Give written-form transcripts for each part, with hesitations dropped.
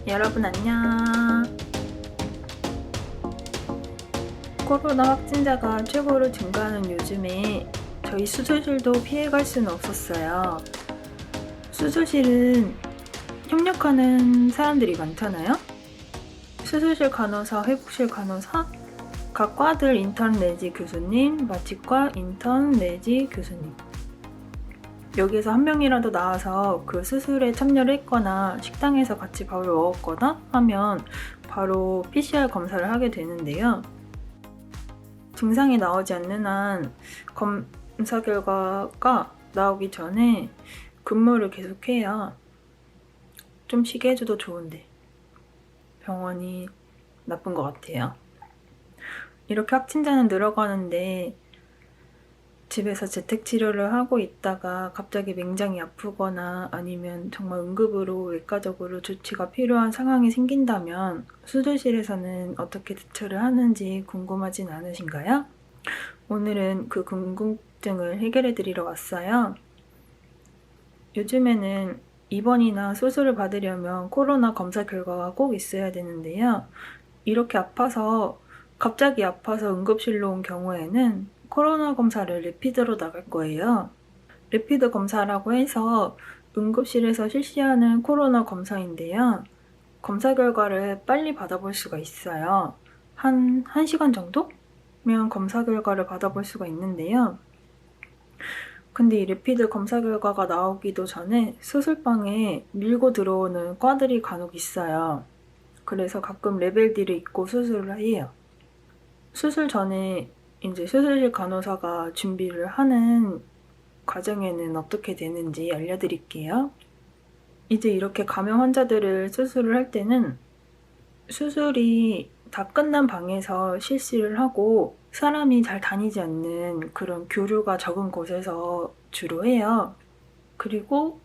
여러분 안녕. 코로나 확진자가 최고로 증가하는 요즘에 저희 수술실도 피해갈 수는 없었어요. 수술실은 협력하는 사람들이 많잖아요. 수술실 간호사, 회복실 간호사, 각 과들 인턴 내지 교수님, 마취과 인턴 내지 교수님. 여기에서 한 명이라도 나와서 그 수술에 참여를 했거나 식당에서 같이 밥을 먹었거나 하면 바로 PCR 검사를 하게 되는데요. 증상이 나오지 않는 한 검사 결과가 나오기 전에 근무를 계속해야 좀 쉬게 해줘도 좋은데 병원이 나쁜 것 같아요. 이렇게 확진자는 늘어가는데 집에서 재택치료를 하고 있다가 갑자기 맹장이 아프거나 아니면 정말 응급으로 외과적으로 조치가 필요한 상황이 생긴다면 수술실에서는 어떻게 대처를 하는지 궁금하진 않으신가요? 오늘은 그 궁금증을 해결해 드리러 왔어요. 요즘에는 입원이나 수술을 받으려면 코로나 검사 결과가 꼭 있어야 되는데요. 이렇게 갑자기 아파서 응급실로 온 경우에는 코로나 검사를 래피드로 나갈 거예요. 래피드 검사라고 해서 응급실에서 실시하는 코로나 검사인데요. 검사 결과를 빨리 받아볼 수가 있어요. 한 1시간 정도면 검사 결과를 받아볼 수가 있는데요. 근데 이 래피드 검사 결과가 나오기도 전에 수술방에 밀고 들어오는 과들이 간혹 있어요. 그래서 가끔 레벨 D를 입고 수술을 해요. 수술 전에 이제 수술실 간호사가 준비를 하는 과정에는 어떻게 되는지 알려드릴게요. 이제 이렇게 감염 환자들을 수술을 할 때는 수술이 다 끝난 방에서 실시를 하고 사람이 잘 다니지 않는 그런 교류가 적은 곳에서 주로 해요. 그리고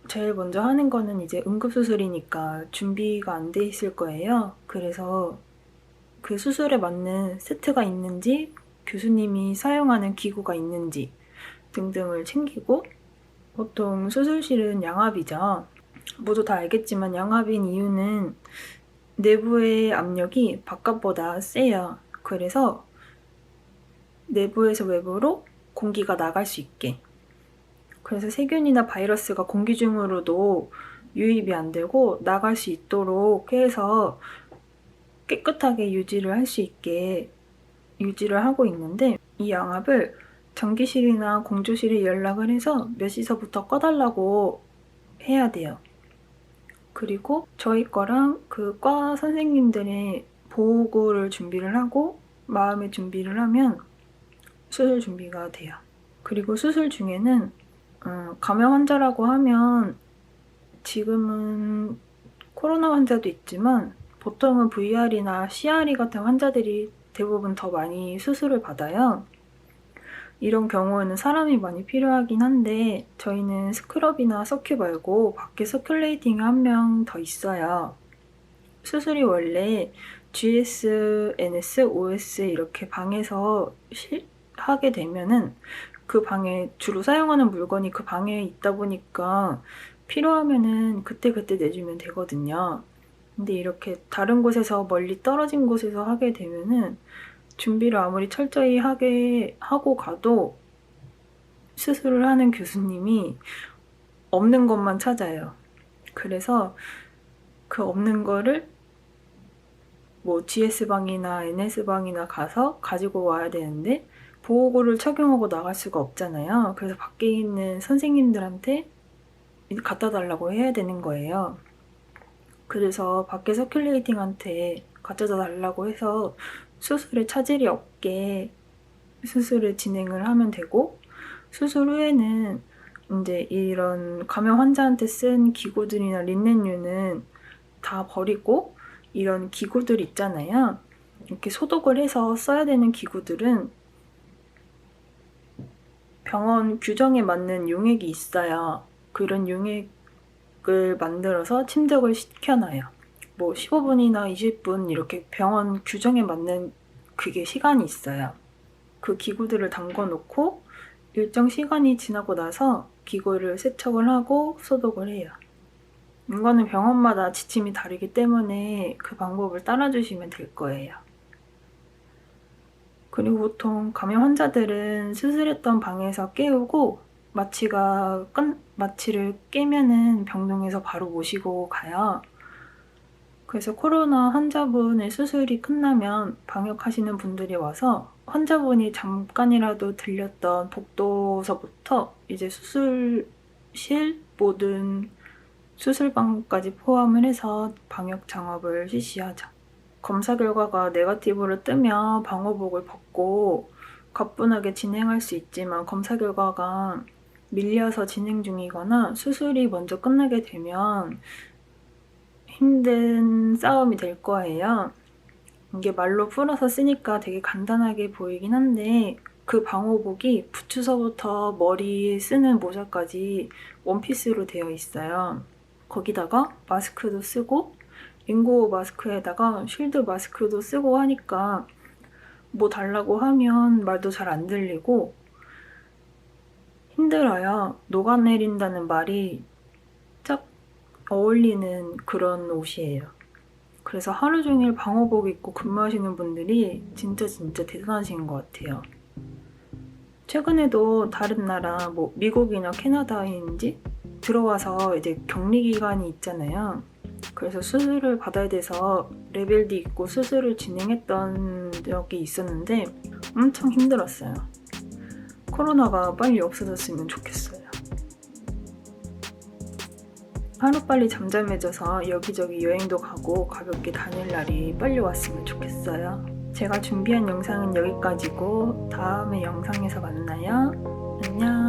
제일 먼저 하는 거는 이제 응급수술이니까 준비가 안 돼 있을 거예요. 그래서 그 수술에 맞는 세트가 있는지, 교수님이 사용하는 기구가 있는지 등등을 챙기고, 보통 수술실은 양압이죠. 모두 다 알겠지만 양압인 이유는 내부의 압력이 바깥보다 세요. 그래서 내부에서 외부로 공기가 나갈 수 있게. 그래서 세균이나 바이러스가 공기 중으로도 유입이 안 되고 나갈 수 있도록 해서 깨끗하게 유지를 할 수 있게 유지를 하고 있는데, 이 양압을 전기실이나 공조실에 연락을 해서 몇 시서부터 꺼달라고 해야 돼요. 그리고 저희 거랑 그 과 선생님들의 보호구를 준비를 하고 마음의 준비를 하면 수술 준비가 돼요. 그리고 수술 중에는 감염 환자라고 하면 지금은 코로나 환자도 있지만 보통은 VR이나 CRE 같은 환자들이 대부분 더 많이 수술을 받아요. 이런 경우에는 사람이 많이 필요하긴 한데 저희는 스크럽이나 서큐 말고 밖에 서큘레이팅이 한 명 더 있어요. 수술이 원래 GS, NS, OS 이렇게 방에서 하게 되면은 그 방에 주로 사용하는 물건이 그 방에 있다 보니까 필요하면은 그때그때 내주면 되거든요. 근데 이렇게 다른 곳에서 멀리 떨어진 곳에서 하게 되면은 준비를 아무리 철저히 하고 가도 수술을 하는 교수님이 없는 것만 찾아요. 그래서 그 없는 거를 뭐 GS방이나 NS방이나 가서 가지고 와야 되는데 보호구를 착용하고 나갈 수가 없잖아요. 그래서 밖에 있는 선생님들한테 갖다 달라고 해야 되는 거예요. 그래서 밖에 서큘레이팅한테 가져다 달라고 해서 수술에 차질이 없게 수술을 진행을 하면 되고, 수술 후에는 이제 이런 감염 환자한테 쓴 기구들이나 린넨류는 다 버리고 이런 기구들 있잖아요. 이렇게 소독을 해서 써야 되는 기구들은 병원 규정에 맞는 용액이 있어요. 그런 용액을 만들어서 침적을 시켜놔요. 뭐 15분이나 20분 이렇게 병원 규정에 맞는 그게 시간이 있어요. 그 기구들을 담궈 놓고 일정 시간이 지나고 나서 기구를 세척을 하고 소독을 해요. 이거는 병원마다 지침이 다르기 때문에 그 방법을 따라주시면 될 거예요. 그리고 보통 감염 환자들은 수술했던 방에서 깨우고 마취를 깨면은 병동에서 바로 모시고 가요. 그래서 코로나 환자분의 수술이 끝나면 방역하시는 분들이 와서 환자분이 잠깐이라도 들렸던 복도서부터 이제 수술실 모든 수술방까지 포함을 해서 방역 작업을 실시하죠. 검사 결과가 네거티브로 뜨면 방호복을 벗고 가뿐하게 진행할 수 있지만 검사 결과가 밀려서 진행 중이거나 수술이 먼저 끝나게 되면 힘든 싸움이 될 거예요. 이게 말로 풀어서 쓰니까 되게 간단하게 보이긴 한데 그 방호복이 부츠서부터 머리에 쓰는 모자까지 원피스로 되어 있어요. 거기다가 마스크도 쓰고 N95 마스크에다가 쉴드 마스크도 쓰고 하니까 뭐 달라고 하면 말도 잘 안 들리고 힘들어요. 녹아내린다는 말이 딱 어울리는 그런 옷이에요. 그래서 하루 종일 방호복 입고 근무하시는 분들이 진짜 대단하신 것 같아요. 최근에도 다른 나라, 뭐 미국이나 캐나다인지 들어와서 이제 격리 기간이 있잖아요. 그래서 수술을 받아야 돼서 레벨 D 있고 수술을 진행했던 적이 있었는데 엄청 힘들었어요. 코로나가 빨리 없어졌으면 좋겠어요. 하루빨리 잠잠해져서 여기저기 여행도 가고 가볍게 다닐 날이 빨리 왔으면 좋겠어요. 제가 준비한 영상은 여기까지고 다음에 영상에서 만나요. 안녕.